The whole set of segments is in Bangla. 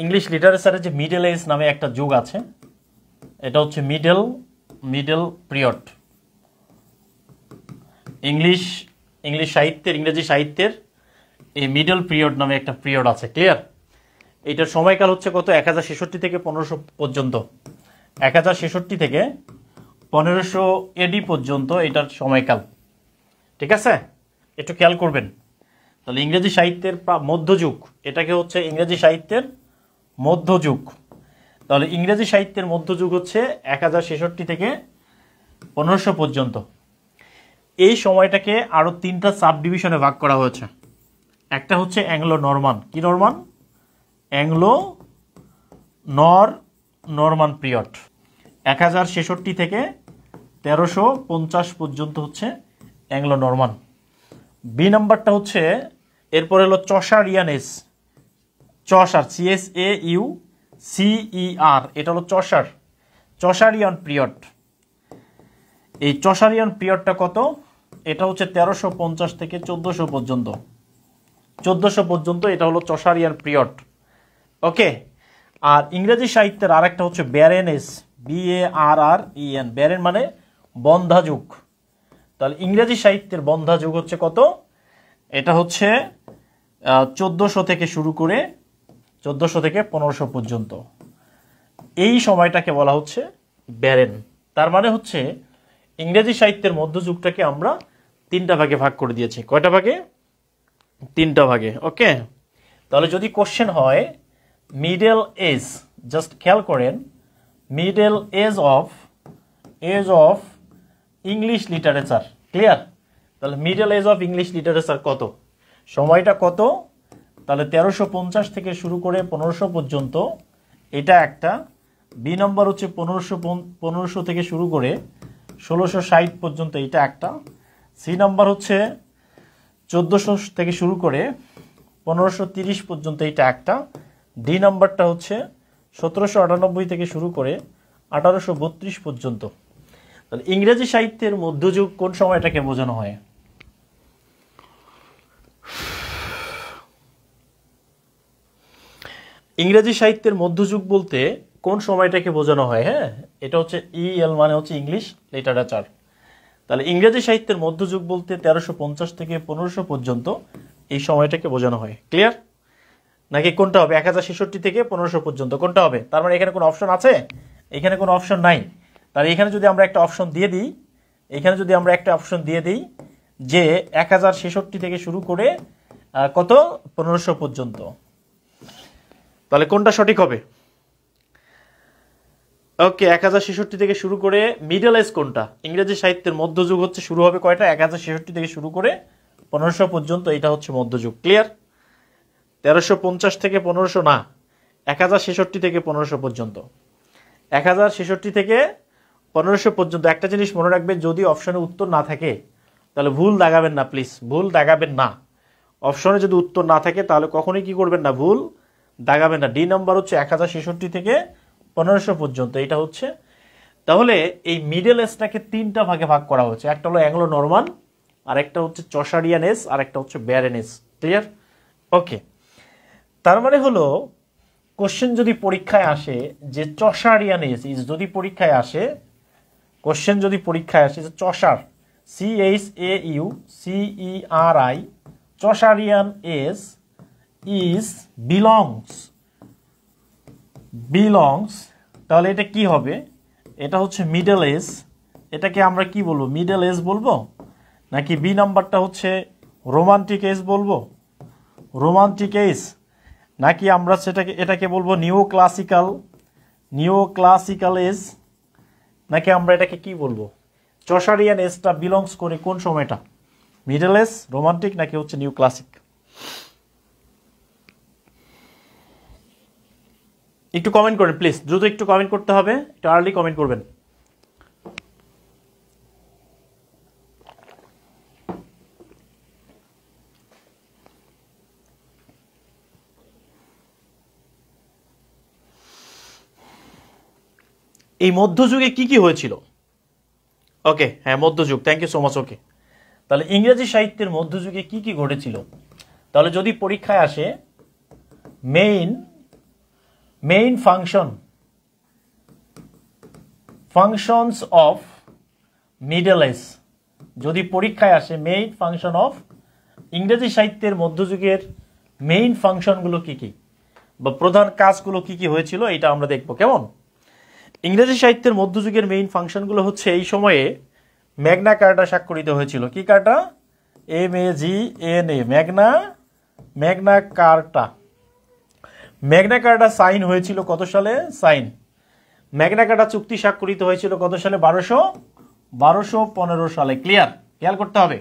ইংলিশ লিটারেচারে যে মিডল এজ নামে একটা যুগ আছে, এটা হচ্ছে মিডল পিরিয়ড। ইংরেজি সাহিত্যের এই মিডল পিরিয়ড নামে একটা পিরিয়ড আছে, ক্লিয়ার? এটার সময়কাল হচ্ছে কত? 1066 থেকে 1500 পর্যন্ত। 1066 থেকে 1500 এডি পর্যন্ত এটার সময়কাল, ঠিক আছে? একটু খেয়াল করবেন। তাহলে ইংরেজি সাহিত্যের মধ্যযুগ, এটাকে হচ্ছে ইংরেজি সাহিত্যের মধ্যযুগ। তাহলে ইংরেজি সাহিত্যের মধ্যযুগ হচ্ছে 1066 থেকে 1500 পর্যন্ত। এই সময়টাকে আরও 3টা সাব ডিভিশনে ভাগ করা হয়েছে। একটা হচ্ছে অ্যাংলো নরমান। কি নরমান? Anglo Norman period. 1066 থেকে 1350 পর্যন্ত হচ্ছে অ্যাংলো নরমান। বি নাম্বারটা হচ্ছে, এরপরে হলো চসারিয়ান এজ। চসার, CSAUCER, এটা হলো চসারিয়ান পিরিয়ড। এই চসারিয়ান পিরিয়ডটা কত? এটা হচ্ছে 1350 থেকে 1400 পর্যন্ত। 1400 পর্যন্ত এটা হলো চসারিয়ান পিরিয়ড, ওকে? আর ইংরেজি সাহিত্যের আরেকটা হচ্ছে ব্যারেন এজ, BARREN। ব্যারেন মানে বন্ধা যুগ। তাহলে ইংরেজি সাহিত্যের বন্ধা যুগ হচ্ছে কত? এটা হচ্ছে 1400 থেকে শুরু করে 1400 থেকে 1500 পর্যন্ত। এই সময়টাকে বলা হচ্ছে ব্যারেন। তার মানে হচ্ছে ইংরেজি সাহিত্যের মধ্যযুগটাকে আমরা 3টা ভাগে ভাগ করে দিয়েছি। কয়টা ভাগে? 3টা ভাগে, ওকে? তাহলে যদি কোশ্চেন হয় মিডল এজ, জাস্ট খেয়াল করেন, middle age of English literature, clear? তাহলে middle age of English literature কত? সময়টা কত? তাহলে 1350 থেকে শুরু করে 1500 পর্যন্ত, এটা একটা। বি নম্বর হচ্ছে 1500 থেকে শুরু করে 1660 পর্যন্ত, এটা একটা। সি নাম্বার হচ্ছে 1400 থেকে শুরু করে 1530 পর্যন্ত, এটা একটা। ডি নাম্বারটা হচ্ছে 1798 থেকে শুরু করে 1832 পর্যন্ত। তাহলে ইংরেজি সাহিত্যের মধ্যযুগ কোন সময়টাকে বোঝানো হয়? ইংরেজি সাহিত্যের মধ্যযুগ বলতে কোন সময়টাকে বোঝানো হয়? হ্যাঁ, এটা হচ্ছে EL মানে হচ্ছে ইংলিশ লিটারেচার। তাহলে ইংরেজি সাহিত্যের মধ্যযুগ বলতে 1350 থেকে 1500 পর্যন্ত এই সময়টাকে বোঝানো হয়, ক্লিয়ার? নাকি কোনটা হবে? 1066 থেকে 1500 পর্যন্ত কোনটা হবে? তার মানে এখানে কোনো অপশন আছে? এখানে কোনো অপশন নাই। তাহলে এখানে যদি আমরা একটা অপশন দিয়ে দিই, যে 1066 থেকে শুরু করে কত? 1500 পর্যন্ত, তাহলে কোনটা সঠিক হবে? ওকে, 1066 থেকে শুরু করে মিডল এজ কোনটা? ইংরেজি সাহিত্যের মধ্যযুগ হচ্ছে শুরু হবে কয়টা? 1066 থেকে শুরু করে 1500 পর্যন্ত, এটা হচ্ছে মধ্যযুগ, ক্লিয়ার? 1350 থেকে 1500 না, 1066 থেকে 1500 পর্যন্ত। 1066 থেকে 1500 পর্যন্ত। একটা জিনিস মনে রাখবেন, যদি অপশনে উত্তর না থাকে তাহলে ভুল দাগাবেন না, প্লিজ ভুল দাগাবেন না। অপশনে যদি উত্তর না থাকে তাহলে কখনোই কি করবেন না? ভুল দাগাবেন না। ডি নাম্বার হচ্ছে 1066 থেকে 1500 পর্যন্ত, এটা হচ্ছে। তাহলে এই মিডল এজটাকে 3টা ভাগে ভাগ করা হয়েছে। একটা হলো অ্যাংলো নরমান, আর একটা হচ্ছে চসারিয়ান এজ, আর একটা হচ্ছে ব্যারেন এজ, ক্লিয়ার? ওকে, তার মানে হলো কোশ্চেন যদি পরীক্ষায় আসে যে চসারিয়ান এজ, যদি পরীক্ষায় আসে যে Chaucer, CHAUCERI, Chaucerian age is belongs, তাহলে এটা কি হবে? এটা হচ্ছে মিডল এজ। এটাকে আমরা কি বলবো? মিডল এজ বলবো, নাকি বি নাম্বারটা হচ্ছে রোমান্টিক এজ বলবো? রোমান্টিক এজ, নাকি আমরা এটাকে বলবো নিও ক্লাসিক্যাল এজ, নাকি আমরা এটাকে কি বলবো? চসারিয়ান এজটা বিলংস করে কোন সময়টা? মিডল এজ, রোমান্টিক, নাকি হচ্ছে নিউ ক্লাসিক? একটু কমেন্ট করেন প্লিজ, দ্রুত একটু কমেন্ট করতে হবে, একটু আর্লি কমেন্ট করবেন। এই মধ্যযুগে কি কি হয়েছিল? ওকে, হ্যাঁ মধ্যযুগ, থ্যাংক ইউ সো মাচ। ওকে, তাহলে ইংরেজি সাহিত্যের মধ্যযুগে কি কি ঘটেছিল? তাহলে যদি পরীক্ষায় আসে main main functions of middle age, যদি পরীক্ষায় আসে মেইন ফাংশন অফ, ইংরেজি সাহিত্যের মধ্যযুগের মেইন ফাংশনগুলো কি কি বা প্রধান কাজগুলো কি কি হয়েছিল, এটা আমরা দেখব। কেমন? ইংরেজি সাহিত্যের মধ্যযুগের মেইন ফাংশনগুলো হচ্ছে এই সময়ে ম্যাগনা কার্টা স্বাক্ষরিত হয়েছিল। কি কার্টা? MAGNA, Magna কার্টা। ম্যাগনা কার্টা সাইন হয়েছিল কত সালে? ম্যাগনা কার্টা চুক্তি স্বাক্ষরিত হয়েছিল কত সালে? 1215 সালে। ক্লিয়ার? খেয়াল করতে হবে।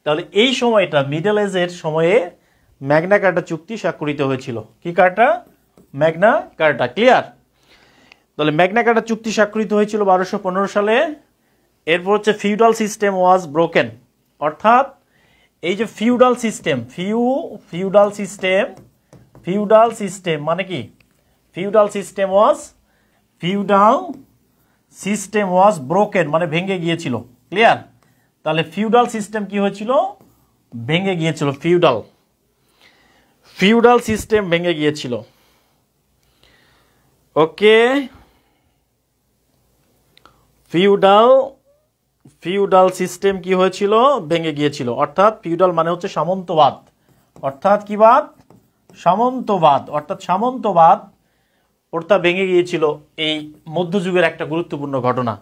তাহলে এই সময়টা মিডল এজের সময়ে ম্যাগনা কার্টা চুক্তি স্বাক্ষরিত হয়েছিল। কি কার্টা? ম্যাগনা কার্টা। ক্লিয়ার? তাহলে ম্যাগনা কার্টা চুক্তি স্বাক্ষরিত হয়েছিল 1215 সালে। এরপর হচ্ছে ফিউডাল সিস্টেম ওয়াজ ব্রোকেন, অর্থাৎ এই যে ফিউডাল সিস্টেম মানে কি? ফিউডাল সিস্টেম ওয়াজ ব্রোকেন মানে ভেঙে গিয়েছিল। ক্লিয়ার? তাহলে ফিউডাল সিস্টেম কি হয়েছিল? ভেঙে গিয়েছিল। ফিউডাল সিস্টেম ভেঙে গিয়েছিল। ওকে, ফিউডাল সিস্টেম কি হয়েছিল? ভেঙে গিয়েছিল। অর্থাৎ ফিউডাল মানে হচ্ছে সামন্তবাদ, অর্থাৎ কি বাদ? সামন্তবাদ, অর্থাৎ সামন্তবাদ প্রথা ভেঙে গিয়েছিল। এই মধ্যযুগের একটা গুরুত্বপূর্ণ ঘটনা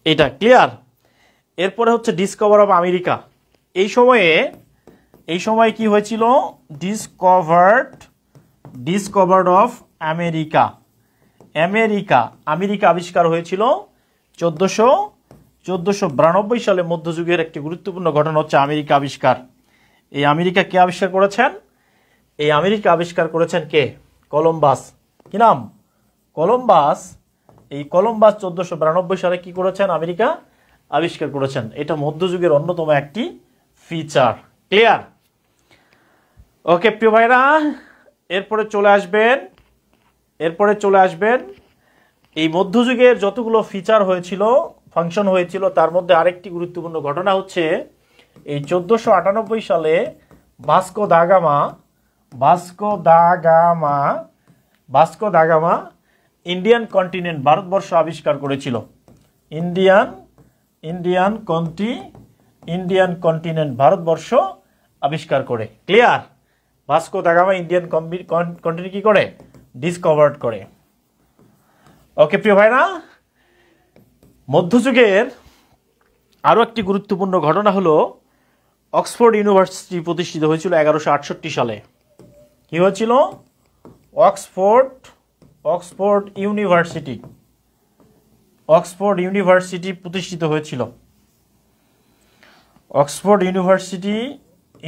এটা। ক্লিয়ার? এরপরে হচ্ছে ডিসকভার অফ আমেরিকা। এই সময়ে কি হয়েছিল? ডিসকভার্ড অফ আমেরিকা আবিষ্কার হয়েছিল 1492 সালে। মধ্যযুগের একটি গুরুত্বপূর্ণ ঘটনা হচ্ছে আমেরিকা আবিষ্কার। এই আমেরিকা কে আবিষ্কার করেছেন? এই আমেরিকা আবিষ্কার করেছেন কে? কলম্বাস। কি নাম? কলম্বাস। এই কলম্বাস 1492 সালে কি করেছেন? আমেরিকা আবিষ্কার করেছেন। এটা মধ্যযুগের অন্যতম একটি ফিচার। ক্লিয়ার? ওকে প্রিয় ভাইরা, এরপরে চলে আসবেন এই মধ্যযুগের যতগুলো ফিচার হয়েছিল, ফাংশন হয়েছিল, তার মধ্যে আরেকটি গুরুত্বপূর্ণ ঘটনা হচ্ছে এই 1498 সালে Vasco da gamma Indian continent, Bharatvarsha আবিষ্কার করেছিল। ইন্ডিয়ান কন্টিনেন্ট ভারতবর্ষ আবিষ্কার করে। Clear? Vasco da gamma Indian continent কি করে? ডিসকভার্ড করে। ওকে প্রিয় ভাইরা, মধ্যযুগের আরো একটি গুরুত্বপূর্ণ ঘটনা হলো অক্সফোর্ড ইউনিভার্সিটি প্রতিষ্ঠিত হয়েছিল 1168 সালে। কি হয়েছিল? অক্সফোর্ড ইউনিভার্সিটি প্রতিষ্ঠিত হয়েছিল। অক্সফোর্ড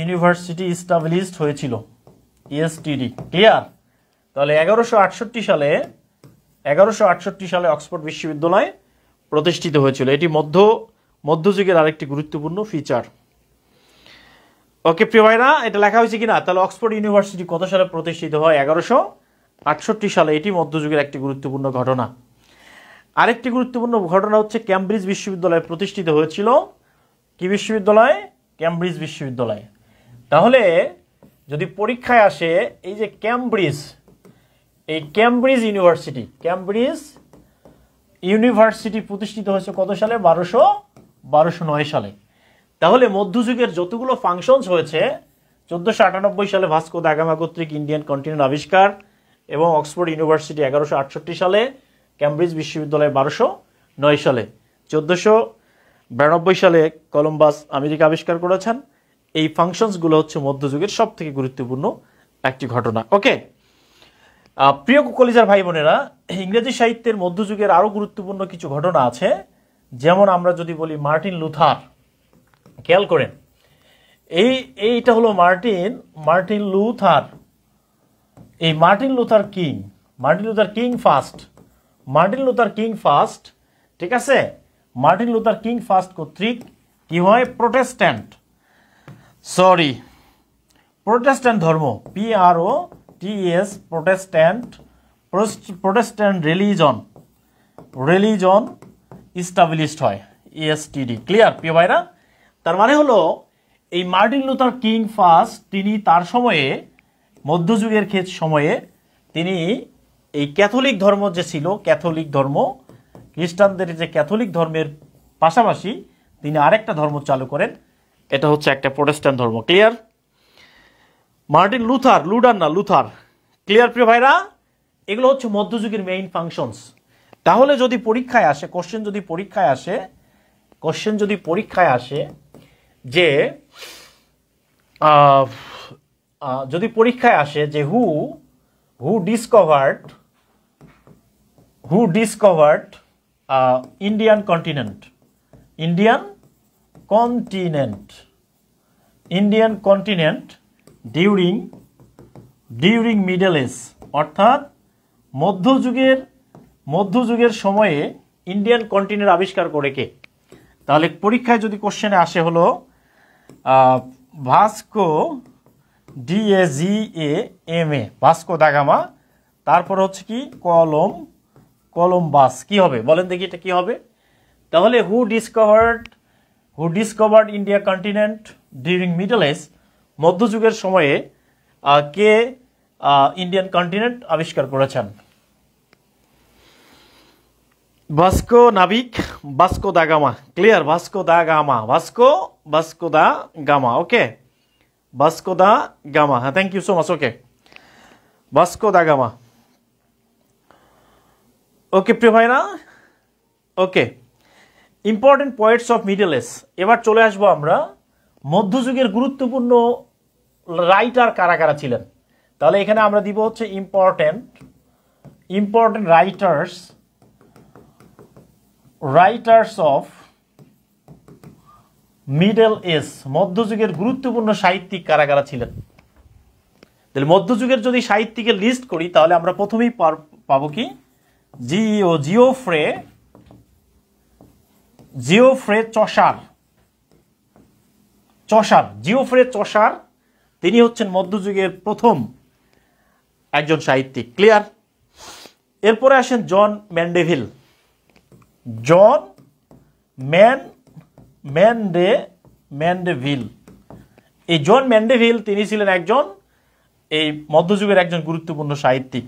ইউনিভার্সিটি ইস্টাবলিশড হয়েছিল, ESTD। ক্লিয়ার? তাহলে 1168 সালে অক্সফোর্ড বিশ্ববিদ্যালয় প্রতিষ্ঠিত হয়েছিল। এটি মধ্যযুগের আরেকটি গুরুত্বপূর্ণ ফিচার। ওকে প্রিয় ভাইরা, এটা লেখা হয়েছে কিনা? তাহলে অক্সফোর্ড ইউনিভার্সিটি কত সালে প্রতিষ্ঠিত হয়? 1168 সালে। এটি মধ্যযুগের একটি গুরুত্বপূর্ণ ঘটনা। আরেকটি গুরুত্বপূর্ণ ঘটনা হচ্ছে ক্যামব্রিজ বিশ্ববিদ্যালয় প্রতিষ্ঠিত হয়েছিল। কি বিশ্ববিদ্যালয়? ক্যামব্রিজ বিশ্ববিদ্যালয়। তাহলে যদি পরীক্ষায় আসে এই যে ক্যামব্রিজ ইউনিভার্সিটি প্রতিষ্ঠিত হয়েছে কত সালে? 1209 সালে। তাহলে মধ্যযুগের যতগুলো ফাংশনস হয়েছে 1498 সালে ভাস্কো দা গামা কর্তৃক ইন্ডিয়ান কন্টিনেন্ট আবিষ্কার এবং অক্সফোর্ড ইউনিভার্সিটি 1168 সালে, ক্যামব্রিজ বিশ্ববিদ্যালয় 1209 সালে, 1492 সালে কলম্বাস আমেরিকা আবিষ্কার করেছেন। এই ফাংশনসগুলো হচ্ছে মধ্যযুগের সব থেকে গুরুত্বপূর্ণ একটি ঘটনা। ওকে প্রিয় কলিজার ভাই বোনেরা, ইংরেজি সাহিত্যের মধ্যযুগের আরো গুরুত্বপূর্ণ কিছু ঘটনা আছে। যেমন আমরা যদি বলি মার্টিন লুথার, খেয়াল করেন এইটা হলো মার্টিন লুথার। এই মার্টিন লুথার কিং ফার্স্ট, ঠিক আছে? মার্টিন লুথার কিং ফার্স্ট কর্তৃক কি হয়? প্রোটেস্ট্যান্ট ধর্ম, PROTES, প্রোটেস্ট্যান্ট রিলিজন ইস্টাবলিশড হয়, ESTD। ক্লিয়ার প্রিয় ভাইরা? তার মানে হলো এই মার্টিন লুথার কিং ফার্স্ট তিনি তার সময়ে, মধ্যযুগের সময়ে তিনি এই ক্যাথলিক ধর্ম যে ছিল, ক্যাথলিক ধর্ম, খ্রিস্টানদের যে ক্যাথলিক ধর্মের পাশাপাশি তিনি আরেকটা ধর্ম চালু করেন, এটা হচ্ছে একটা প্রোটেস্ট্যান্ট ধর্ম। ক্লিয়ার? মার্টিন লুথার, লুডার না, লুথার। ক্লিয়ার প্রিয় ভাইরা? এগুলো হচ্ছে মধ্যযুগের মেইন ফাংশনস। তাহলে যদি পরীক্ষায় আসে, কোশ্চেন যদি পরীক্ষায় আসে যে who discovered Indian continent, during middle age, অর্থাৎ মধ্যযুগের সময়ে ইন্ডিয়ান কন্টিনেন্ট আবিষ্কার করে কে? তাহলে পরীক্ষায় যদি কোশ্চেনে আসে হলো Vasco, DAGAMA, Vasco da gamma, তারপর হচ্ছে কি কলম্বাস, কি হবে বলেন দেখি, এটা কি হবে? তাহলে who discovered India continent during middle age, মধ্যযুগের সময়ে কে ইন্ডিয়ান কন্টিনেন্ট আবিষ্কার করেছেন? ভাস্কো নাবিক, Vasco da Gama. Clear? Vasco da Gama, Vasco da Gama. Okay, Vasco da Gama. হ্যাঁ, thank you so much. Okay, Vasco da Gama. Okay প্রিয় ভাইরা, okay, important points of middle age. এবার চলে আসবো আমরা মধ্যযুগের গুরুত্বপূর্ণ রাইটার কারা কারা ছিলেন। তাহলে এখানে আমরা দিব হচ্ছে important writers of middle age, মধ্যযুগের গুরুত্বপূর্ণ সাহিত্যিক কারা কারা ছিলেন। তাহলে মধ্যযুগের যদি সাহিত্যিকের লিস্ট করি তাহলে আমরা প্রথমেই পাবো কি, জিওফ্রে চসার, তিনি হচ্ছেন মধ্যযুগের প্রথম একজন সাহিত্যিক। ক্লিয়ার? এরপরে আসেন জন ম্যান্ডেভিল। এই জন ম্যান্ডেভিল তিনি ছিলেন একজন এই মধ্যযুগের একজন গুরুত্বপূর্ণ সাহিত্যিক।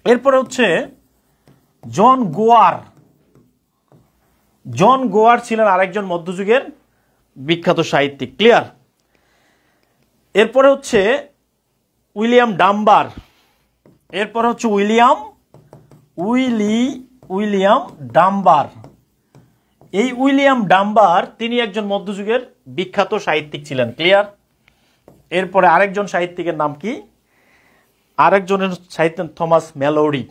এরপরে হচ্ছে জন গোয়ার ছিলেন আরেকজন মধ্যযুগের বিখ্যাত সাহিত্যিক। ক্লিয়ার? এরপরে হচ্ছে উইলিয়াম ডাম্বার। এই উইলিয়াম ডাম্বার তিনি একজন মধ্যযুগের বিখ্যাত সাহিত্যিক ছিলেন। ক্লিয়ার? এরপরে আরেকজন সাহিত্যিকের নাম কি? আরেকজনের সাহিত্য থমাস ম্যালোরি।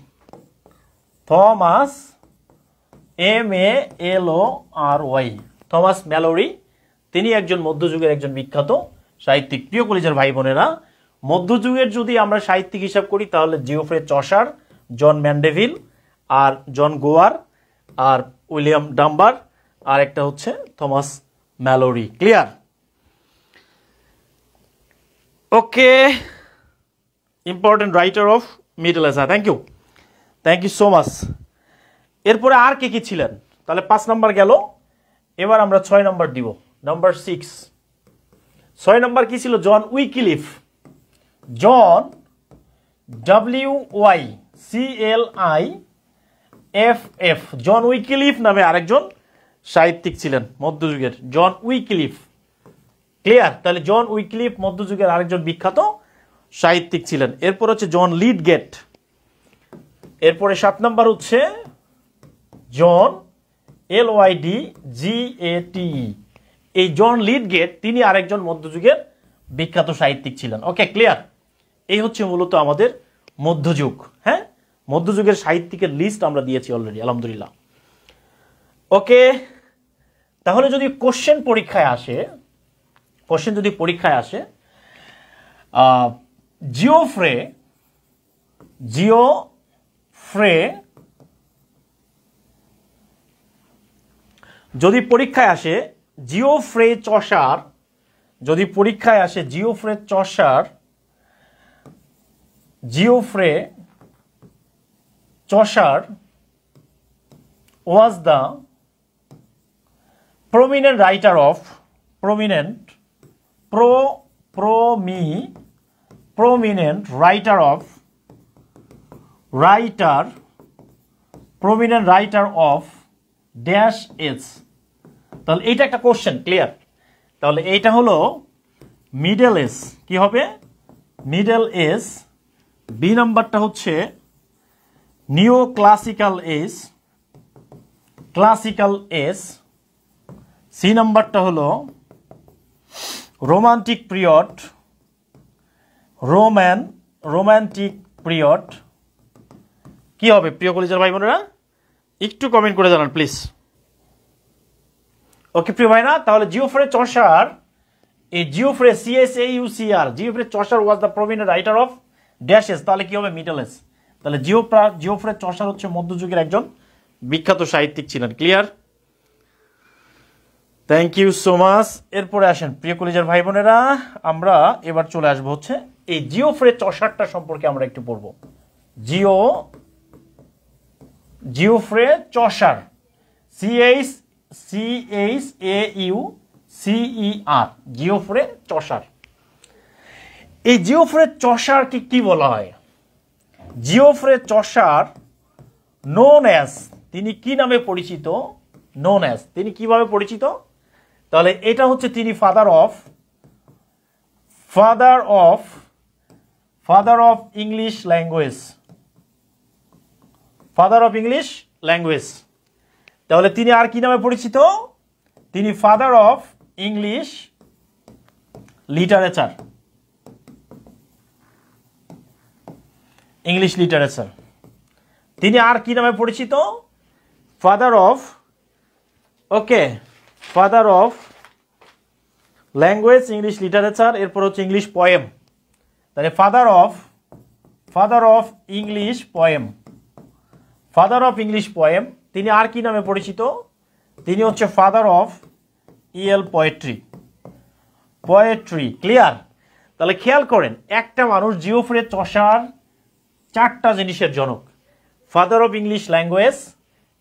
থমাস ম্যালোরি, তিনি একজন মধ্যযুগের একজন বিখ্যাত সাহিত্যিক। প্রিয় কলিজার ভাই বোনেরা, মধ্যযুগের যদি আমরা সাহিত্যিক হিসাব করি তাহলে জিওফ্রে চসার, জন ম্যান্ডেভিল, আর জন গোয়ার, আর উইলিয়াম ডাম্বার, আর একটা হচ্ছে Thomas Malory. Clear? Okay, important writer of middle age. Thank you so much. এরপরে আর কে কি ছিলেন? তাহলে 5 নাম্বার গেল। এবার আমরা 6 নাম্বার দিব, নাম্বার 6। 6 নাম্বার কি ছিল? জন উইকিলিফ। জন WYCLIFF, জন উইকিলিফ নামে আরেকজন সাহিত্যিক ছিলেন মধ্যযুগের, জন উইকিলিফ। ক্লিয়ার? তাহলে জন উইকিলিফ মধ্যযুগের আরেকজন বিখ্যাত সাহিত্যিক ছিলেন। এরপর হচ্ছে জন লিডগেট। এরপরে 7 নাম্বার হচ্ছে জন LYDGATE। এই জন লিডগেট তিনি আরেকজন মধ্যযুগের বিখ্যাত সাহিত্যিক ছিলেন। ওকে, ক্লিয়ার? এই হচ্ছে মূলত আমাদের মধ্যযুগ। হ্যাঁ, মধ্যযুগের সাহিত্যিকের লিস্ট আমরা দিয়েছি অলরেডি, আলহামদুলিল্লাহ। ওকে, তাহলে যদি কোশ্চেন যদি পরীক্ষায় আসে জিওফ্রে যদি পরীক্ষায় আসে Geoffrey Chaucer was the prominent writer of writer, prominent writer of dash age. তাহলে এইটা একটা কোশ্চেন, ক্লিয়ার? তাহলে এইটা হলো মিডল এজ, কি হবে? Middle age. বি নাম্বারটা হচ্ছে neo classical age, classical age. C নাম্বারটা হলো রোমান্টিক পিরিয়ড, রোমান্টিক পিরিয়ড। কি হবে প্রিয় কলেজের ভাই বোনেরা? একটু কমেন্ট করে জানান প্লিজ। ওকে প্রিয় ভাইরা, তাহলে জিওফ্রে চসার, এই Geoffrey CSAUCR, Geoffrey Chaucer was the prominent writer of dash age. তাহলে কি হবে? Middle age. তাহলে জিওফ্রে চসার হচ্ছে মধ্যযুগের একজন বিখ্যাত সাহিত্যিক ছিলেন। Clear? Thank you so much. এরপরে আসেন প্রিয় কলেজের ভাই বোনেরা, আমরা এবার চলে আসবো হচ্ছে এই জিওফ্রে চসারটা সম্পর্কে আমরা একটু পড়ব। Geoffrey Chaucer, CHAUCER, Geoffrey Chaucer. এই জিওফ্রে চসারকে কি বলা হয়? জিওফ্রে চসার নোন অ্যাজ, তিনি কি নামে পরিচিত? নোন অ্যাজ, তিনি কিভাবে পরিচিত? তাহলে এটা হচ্ছে তিনি father of English language, father of English language. তাহলে তিনি আর কি নামে পরিচিত? তিনি father of English literature, English literature. তিনি আর কি নামে পরিচিত? Father of, okay, father of language, English literature. এরপর হচ্ছে ইংলিশ পোয়েম। তাহলে father of English poem, father of English poem. তিনি আর কি নামে পরিচিত? তিনি হচ্ছে ফাদার অফ পোয়েট্রি, ক্লিয়ার? তাহলে খেয়াল করেন, একটা মানুষ জিওফ্রে চসার চারটা জিনিসের জনক: father of English language,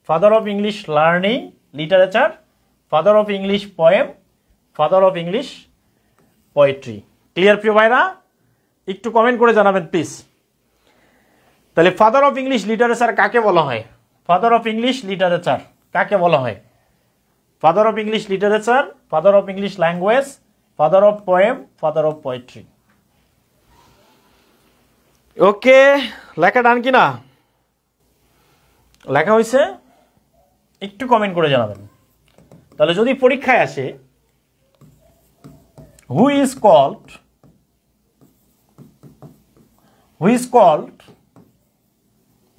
father of English learning literature, father of English poem, father of English poetry. Clear প্রিয় ভাইরা? একটু কমেন্ট করে জানাবেন প্লিজ। তাহলে ফাদার অফ ইংলিশ লিটারেচার কাকে বলা হয়? ফাদার অফ ইংলিশ লিটারেচার কাকে বলা হয়? Father of English literature, father of English language, father of poem, father of poetry. Okay, লেখা ডান কিনা? লেখা হয়েছে? একটু কমেন্ট করে জানাবেন। তাহলে যদি পরীক্ষায় আসে who is called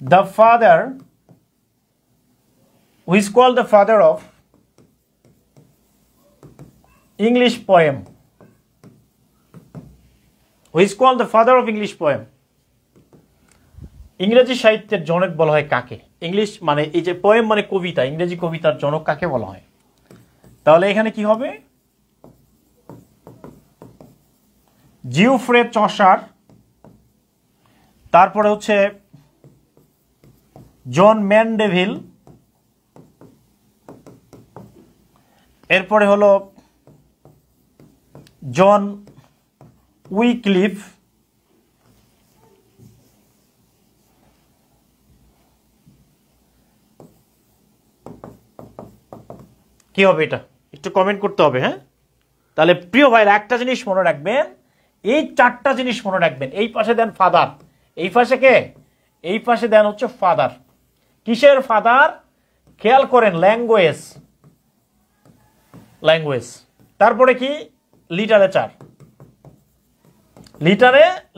the father of English poem, ইংরেজি সাহিত্যের জনক বলা হয় কাকে? ইংলিশ মানে এই যে পোয়েম মানে কবিতা, ইংরেজি কবিতার জনক কাকে বলা হয়? তাহলে এখানে কি হবে? জিওফ্রে চসার, তারপরে হচ্ছে জন ম্যান্ডেভিল, এরপরে হলো জন উইক্লিফ, কি হবে এটা? একটু কমেন্ট করতে হবে। হ্যাঁ, তাহলে প্রিয় ভাইরা একটা জিনিস মনে রাখবেন, এই চারটা জিনিস মনে রাখবেন। এই পাশে দেন ফাদার, এই পাশে কে? এই পাশে দেন হচ্ছে ফাদার। কিসের ফাদার? খেয়াল করেন, ল্যাঙ্গুয়েজ, তারপরে কি? Literature,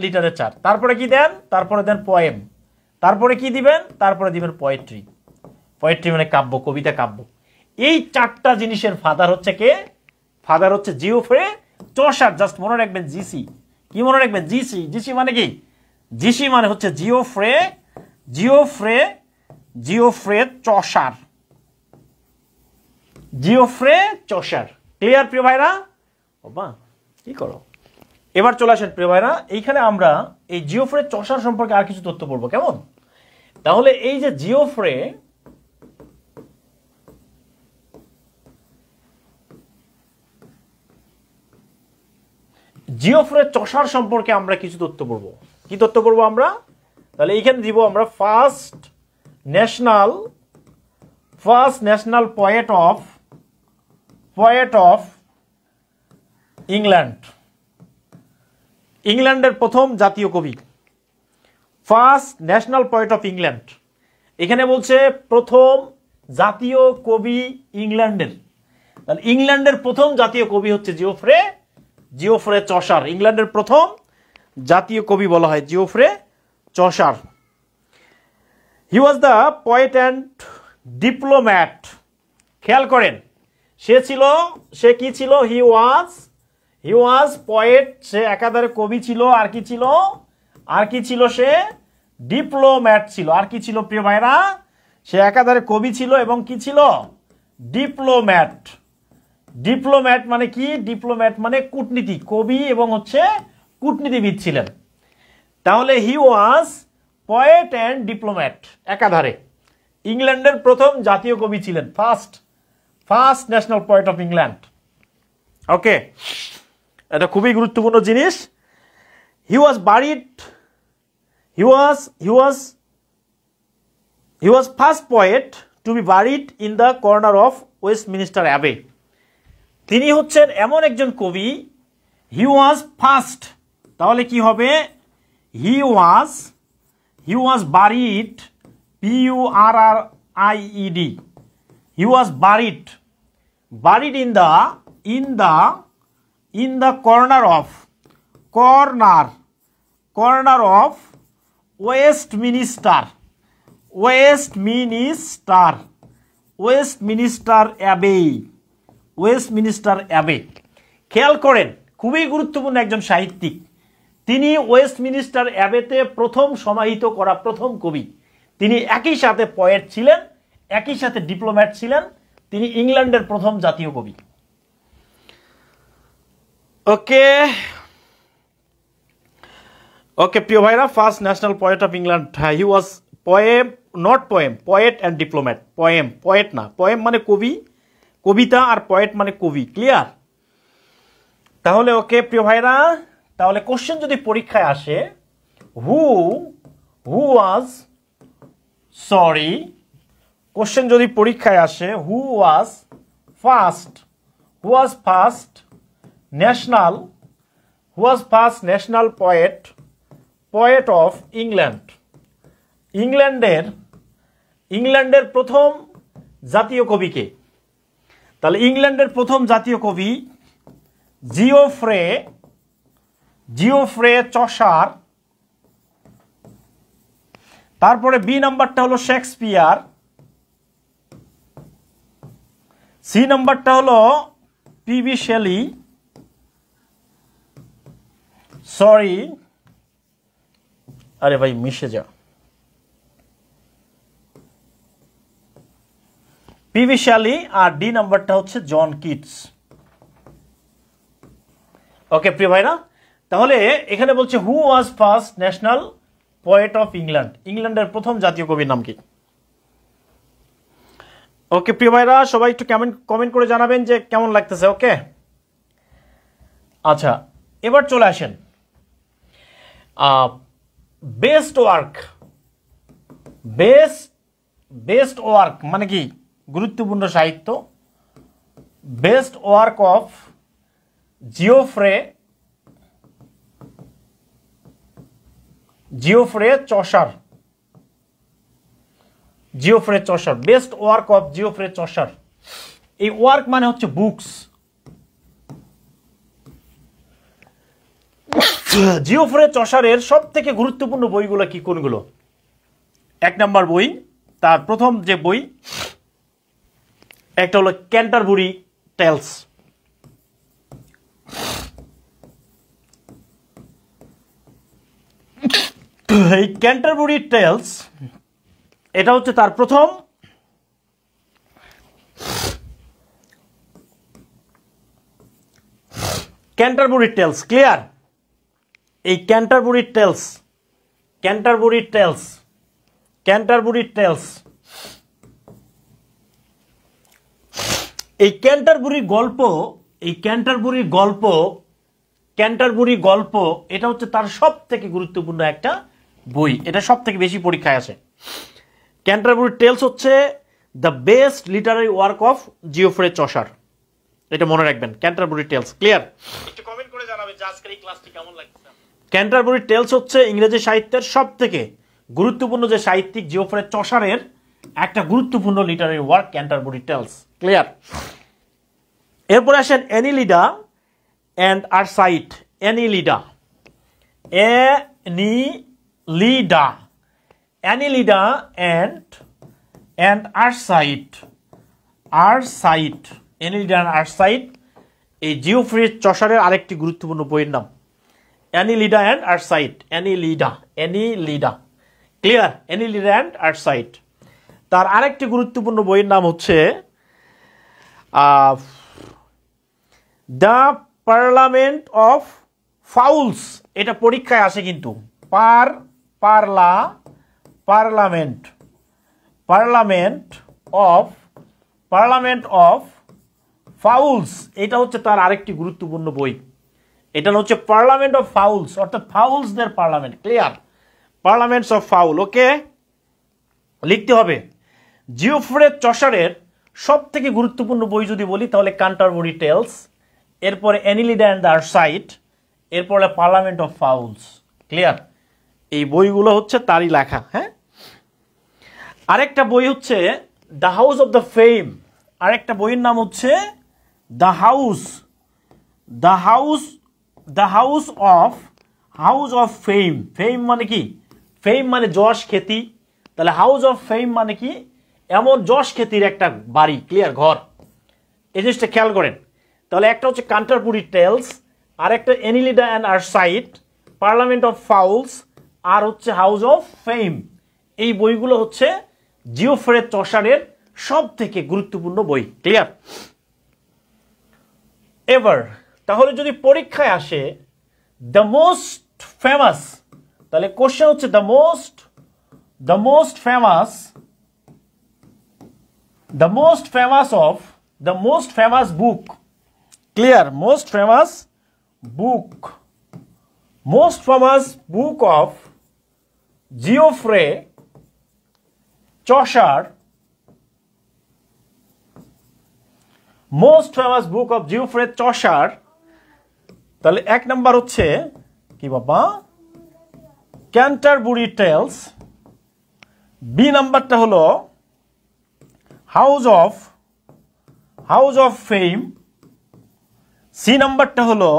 literature. তারপরে কি দেন? তারপরে দেন পোয়েম। তারপরে কি দিবেন? তারপরে দিবেন পোয়েট্রি, মানে কাব্য, কবিতা, কাব্য। এই চারটা জিনিসের ফাদার হচ্ছে কে? ফাদার হচ্ছে জিওফ্রে চসার। জাস্ট মনে রাখবেন জিসি। কি মনে রাখবেন? জিসি মানে কি? জিসি মানে হচ্ছে জিওফ্রে চসার, ক্লিয়ার প্রিয় ভাইরা? বাবা কি করো? এবার চলে আসেন প্রিয় ভাইরা, এইখানে আমরা এই জিওফ্রে চসার সম্পর্কে আর কিছু তথ্য পড়বো, কেমন? তাহলে এই যে জিওফ্রে চসার সম্পর্কে আমরা কিছু তথ্য পড়বো। কি তথ্য পড়বো আমরা? তাহলে এইখানে দিব আমরা first national poet of England, ইংল্যান্ডের প্রথম জাতীয় কবি, first national poet of England. এখানে বলছে প্রথম জাতীয় কবি ইংল্যান্ডের, তাহলে ইংল্যান্ডের প্রথম জাতীয় কবি হচ্ছে জিওফ্রে চসার। ইংল্যান্ডের প্রথম জাতীয় কবি বলা হয় Geoffrey Chaucer. He was the poet and diplomat. খেয়াল করেন, সে কি ছিল? হি ওয়াজ পোয়েট, সে একাধারে কবি ছিল। আর কি ছিল? সে ডিপ্লোম্যাট ছিল। আর কি ছিল প্রিয় ভাইরা? সে একাধারে কবি ছিল এবং কি ছিল? ডিপ্লোম্যাট। ডিপ্লোম্যাট মানে কি? ডিপ্লোম্যাট মানে কূটনীতি, কবি এবং হচ্ছে কূটনীতিবিদ ছিলেন। তাহলে he was poet and diplomat, একাধারে। ইংল্যান্ডের প্রথম জাতীয় কবি ছিলেন, first national poet of England. Okay, এটা খুবই গুরুত্বপূর্ণ জিনিস। He was first poet to be buried in the corner of Westminster Abbey. তিনি হচ্ছেন এমন একজন কবি, হি ওয়াজ ফার্স্ট, তাহলে কি হবে? He was buried, PURRIED, he was buried in the corner of Westminster Abbey। খেয়াল করেন, খুবই গুরুত্বপূর্ণ একজন সাহিত্যিক। তিনি ওয়েস্টমিনিস্টার অ্যাবেতে প্রথম সমাহিত করা প্রথম কবি। তিনি একই সাথে পোয়েট ছিলেন, একই সাথে ডিপ্লোম্যাট ছিলেন। তিনি ইংল্যান্ডের প্রথম জাতীয় কবি। ওকে প্রিয় ভাইরা, first national poet of England. He was poet and diplomat. Poet না, পোয়েম মানে কবি, কবিতা, আর পোয়েট মানে কবি। ক্লিয়ার? তাহলে ওকে প্রিয় ভাইরা, তাহলে কোশ্চেন যদি পরীক্ষায় আসে, কোশ্চেন যদি পরীক্ষায় আসে, who was first national poet of England. ইংল্যান্ডের প্রথম জাতীয় কবিকে? তাহলে ইংল্যান্ডের প্রথম জাতীয় কবি জিওফ্রে চসার। তারপরে বি নাম্বারটা হলো শেক্সপিয়ার, সি নাম্বারটা হলো পিবি শেলি, আরে ভাই মিশে যা, পিবি শেলি। আর ডি নাম্বারটা হচ্ছে জন কিটস। ওকে প্রিয় ভাইরা, তাহলে এখানে বলছে who was first national poet of England. ইংল্যান্ডের প্রথম জাতীয় কবির নাম কি? ওকে প্রিয় ভাইরা, সবাই একটু কমেন্ট করে জানাবেন যে কেমন লাগতেছে। ওকে, আচ্ছা, এবার চলে আসেন বেস্ট ওয়ার্ক মানে কি? গুরুত্বপূর্ণ সাহিত্য। Best work of Geoffrey Chaucer. Best work of Geoffrey Chaucer. এই ওয়ার্ক মানে হচ্ছে বুকস। জিওফ্রে চসারের সব থেকে গুরুত্বপূর্ণ বইগুলো কি কোনগুলো? এক নম্বর বই, তার প্রথম যে বই, একটা হলো ক্যান্টারবুরি টেলস। এই ক্যান্টারবুরি টেলস, এটা হচ্ছে তার প্রথম ক্যান্টারবুরি টেলস। ক্লিয়ার? এই ক্যান্টারবুরি টেলস, এই ক্যান্টারবুরি গল্প, এটা হচ্ছে তার সব থেকে গুরুত্বপূর্ণ একটা বই, এটা সব থেকে বেশি পরীক্ষায় আসে। ক্যান্টারবুরি টেলস হচ্ছে the best literary work of Geoffrey Chaucer, এটা মনে রাখবেন। Canterbury Tales clear? একটু কমেন্ট করে জানাবেন যে আজকের এই ক্লাসটি কেমন লাগছে। ক্যান্টারবুরি টেলস হচ্ছে ইংরেজি সাহিত্যের সব থেকে গুরুত্বপূর্ণ যে সাহিত্যিক জিওফ্রে চসারের একটা গুরুত্বপূর্ণ literary work Canterbury Tales, clear? এরপরে আসেন Anelida and Arcite. Anelida, Anelida, Anelida and Arcite, Arcite, Anelida and Arcite এই জিওফ্রে চসারের আরেকটি গুরুত্বপূর্ণ বইয়ের নাম। Anelida and Arcite, Anelida, Anelida, clear? Anelida and Arcite. তার আরেকটি গুরুত্বপূর্ণ বইয়ের নাম হচ্ছে দ্য পার্লামেন্ট অফ ফাউলস। এটা পরীক্ষায় আসে কিন্তু, পার্লামেন্ট, পার্লামেন্ট অফ ফাউলস, এটা হচ্ছে তার আরেকটি গুরুত্বপূর্ণ বই। এটা হচ্ছে পার্লামেন্ট অফ ফাউলস, অর্থাৎ ফাউলসদের parliament, clear? Parliaments of fowl, okay? লিখতে হবে। জিওফ্রে চসারের সব থেকে গুরুত্বপূর্ণ বই যদি বলি তাহলে ক্যান্টারবুরি টেলস, এরপরে এনিলিডা অ্যান্ড দ্য আরসাইট, এরপরে পার্লামেন্ট অফ ফাউলস, ক্লিয়ার? এই বইগুলো হচ্ছে তারই লেখা। হ্যাঁ, আরেকটা বই হচ্ছে দ্য হাউস অফ দ্য ফেম, আরেকটা বইয়ের নাম হচ্ছে দ্য হাউস অফ ফেম। ফেম মানে কি? ফেম মানে যশ খ্যাতি, তাহলে হাউস অফ ফেম মানে কি? এমন যশ খ্যাতির একটা বাড়ি, ক্লিয়ার? ঘর। এই জিনিসটা খেয়াল করেন। তাহলে একটা হচ্ছে ক্যান্টারবুরি টেলস, আর একটা এনিলিডা অ্যান্ড আরসাইট, পার্লামেন্ট অফ ফাউলস, আর হচ্ছে হাউস অফ ফেম। এই বইগুলো হচ্ছে জিওফ্রে চসারের সব থেকে গুরুত্বপূর্ণ বই, ক্লিয়ার? এবার তাহলে যদি পরীক্ষায় আসে দ্য মোস্ট ফেমাস, তাহলে কোশ্চেন হচ্ছে the most famous book, clear? Most famous book of Geoffrey Chaucer, most famous book of Geoffrey Chaucer. তাহলে এক নাম্বার হচ্ছে কি বাবা? Canterbury tales. বি নাম্বারটা হলো হাউস অফ ফেম। সি নাম্বারটা হলো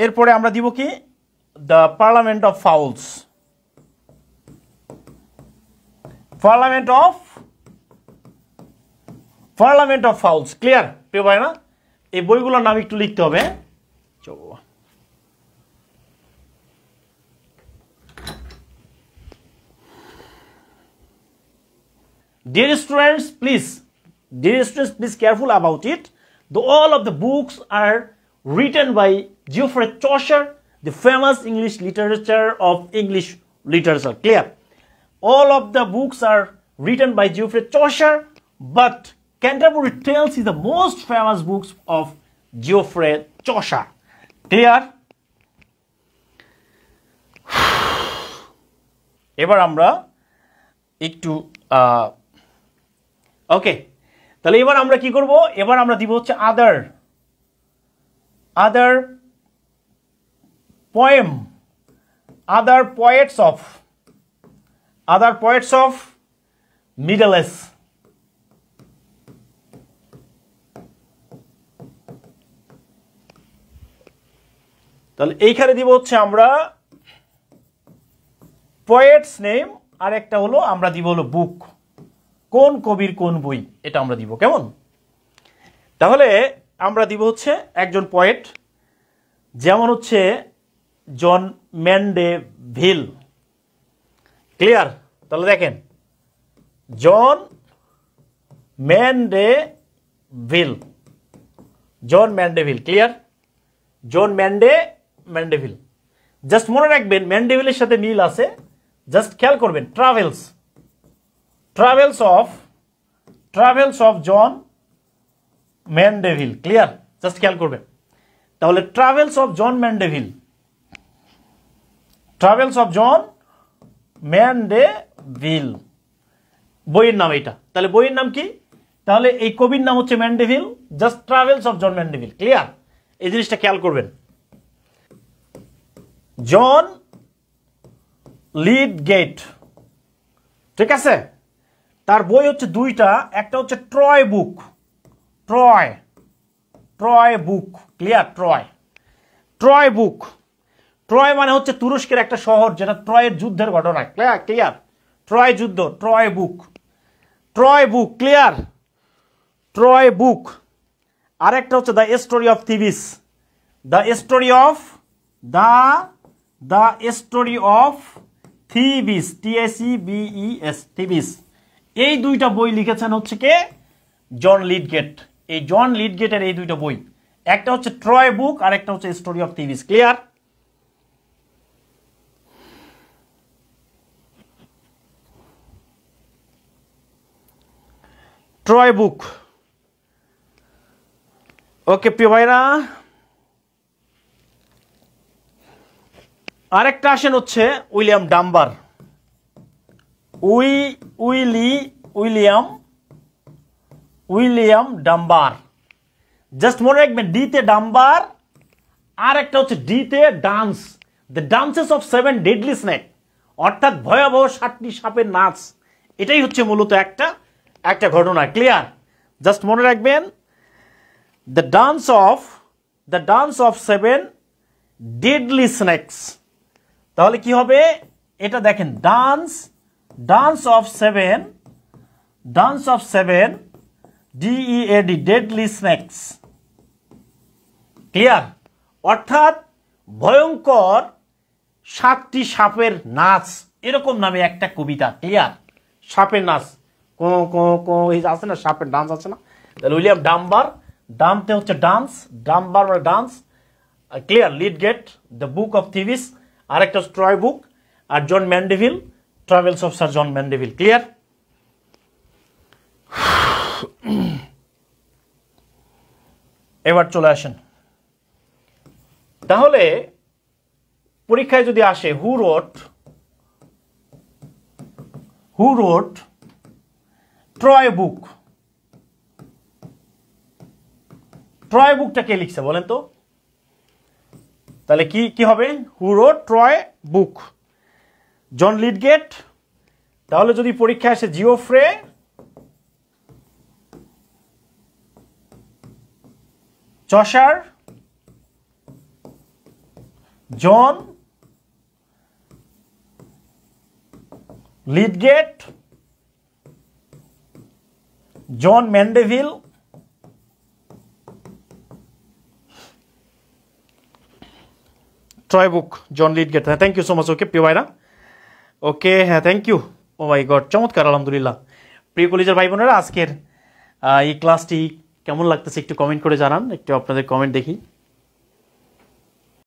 এরপরে আমরা দিব কি? The parliament of fowls, parliament of fowls, clear? প্রিয় ভাই না, এই বইগুলোর নাম একটু লিখতে হবে। Dear students, please careful about it. All of the books are written by Geoffrey Chaucer, the famous English literature of English literature. Clear? All of the books are written by Geoffrey Chaucer, but Canterbury Tales is the most famous books of Geoffrey Chaucer. Clear? এবার আমরা একটু ওকে, তাহলে এবার আমরা কি করব? এবার আমরা দিব হচ্ছে আদার পোয়েটস অফ মিডল এজ। তাহলে এইখানে দিব হচ্ছে আমরা পোয়েটস নেম, আর একটা হলো আমরা দিব হলো বুক, কোন কবির কোন বই, এটা আমরা দিব। কেমন? তাহলে আমরা দিব হচ্ছে একজন পোয়েট, যেমন হচ্ছে জন ম্যান্ডেভিল, ক্লিয়ার? তাহলে দেখেন জন ম্যান্ডেভিল, ক্লিয়ার? জন ম্যান্ডেভিল, জাস্ট মনে রাখবেন ম্যান্ডেভিলের সাথে মিল আছে, জাস্ট খেয়াল করবেন। Travels of John Mandeville, clear? Just খেয়াল করবেন। তাহলে travels of John Mandeville, travels of John Mandeville, বইয়ের নাম এটা। তাহলে বইয়ের নাম কি? তাহলে এই কবির নাম হচ্ছে Mandeville, just travels of John Mandeville. Clear? এই জিনিসটা খেয়াল করবেন। জন লিডগেট, ঠিক আছে? তার বই হচ্ছে দুইটা, একটা হচ্ছে Troy book, Troy book. Clear? Troy book. Troy মানে হচ্ছে তুরস্কের একটা শহর, যেটা ট্রয়ের যুদ্ধের ঘটনা। ক্লিয়ার? ট্রয় যুদ্ধ, Troy book. Clear? Troy book. আরেকটা হচ্ছে the story of Thebes, the story of Thebes, THEBES, Thebes. এই দুইটা বই লিখেছেন হচ্ছে কে? জন লিডগেট। এই জন লিডগেটের এই দুইটা বই, একটা হচ্ছে ট্রয় বুক আর একটা হচ্ছে স্টোরি অফ থিবিস। ক্লিয়ার? ট্রয় বুক। ওকে প্রিয় ভাইরা, আরেকটা আসেন হচ্ছে William Dumber. William Dumber. Just মনে রাখবেন, ডিতে ডাম্বার, আর একটা হচ্ছে ডিতে dance, the dances of 7 deadly snake, অর্থাৎ ভয়াবহ 7টি সাপের নাচ। এটাই হচ্ছে মূলত একটা ঘটনা। ক্লিয়ার? জাস্ট মনে রাখবেন, the dance of 7 deadly snake's. তাহলে কি হবে? এটা দেখেন, dance of 7 DEAD, deadly snake's. Clear? অর্থাৎ ভয়ঙ্কর 7টি সাপের নাচ, এরকম নামে একটা কবিতা। ক্লিয়ার? সাপের নাচ, আছে না, সাপের ডান্স আছে না? তাহলে উইলিয়াম ডাম্বার, ডামতে হচ্ছে ডান্স, ডাম্বার মানে dance. Clear? Lydgate, the book of Thebes, আরেকটা ট্রয় বুক, আর John Mandeville, travels of sir John Mandeville. Clear? এবার চলে আসেন, তাহলে পরীক্ষায় যদি আসে হু রোট ট্রয় বুক, ট্রয় বুকটা কে লিখছে বলেন তো? তাহলে কি হবে? Who wrote Troy Book? John Lydgate. তাহলে যদি পরীক্ষায় আসে Geoffrey Chaucer, John Lydgate, John Mandeville, Troy Book, John Lydgate. হ্যাঁ, thank you so much. Okay প্রিয় ভাইরা, ওকে, হ্যাঁ thank you. Oh my God, চমৎকার, আলহামদুলিল্লাহ। প্রিয় কলেজের ভাই বোনেরা, আজকের এই ক্লাসটি কেমন লাগতেছে একটু কমেন্ট করে জানান, একটু আপনাদের কমেন্ট দেখি।